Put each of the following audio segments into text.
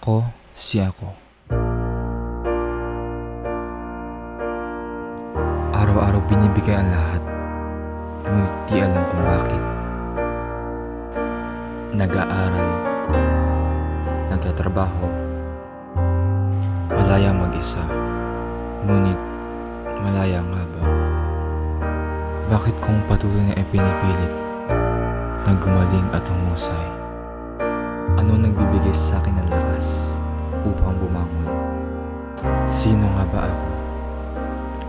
Ako, si ako. Araw-araw binibigay ang lahat, ngunit di alam kung bakit. Nag-aaral, nagtatrabaho, malaya mag-isa, ngunit malaya nga ba? Bakit kung patuloy na ipinipilit na gumaling at humusay? Ano nagbibigay sa akin ng lakas upang bumangon? Sino nga ba ako?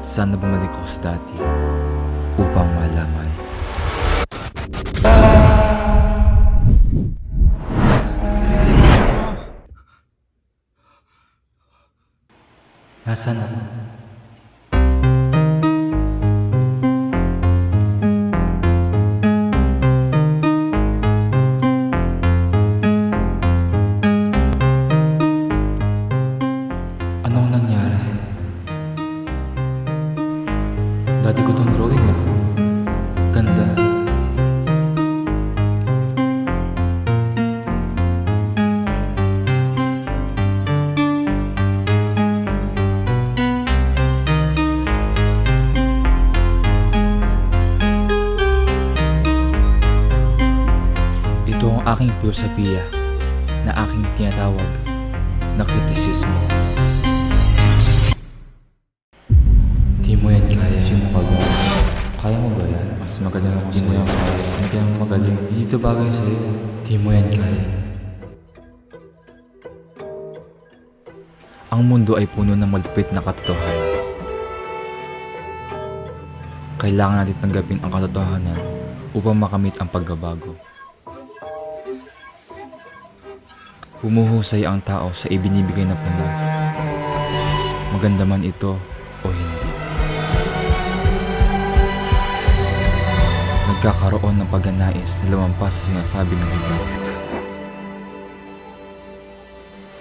Sana bumalik ako sa dati upang malaman. Nasaan ako? Anong nangyari? Dati ko tong drawing ah. Ganda. Ito ang aking filosofiya na aking tinatawag na kritisismo. Di mo yan kaya. Sino ka ba? Kaya mo ba yan? Mas magaling ako sa'yo. Di mo yan kaya. Hindi ka naman magaling. Dito bagay sa'yo. Di mo yan kaya. Ang mundo ay puno ng malupit na katotohanan. Kailangan natin tanggapin ang katotohanan upang makamit ang pagbabago. Humuhusay ang tao sa ibinibigay na puno. Maganda man ito o hindi. Nagkakaroon ng pagnanais na lumampas sa sinasabi ng iba.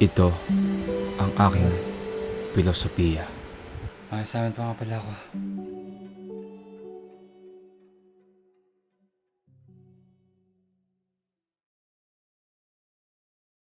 Ito ang aking filosofiya. Sa amin pa nga pala ako.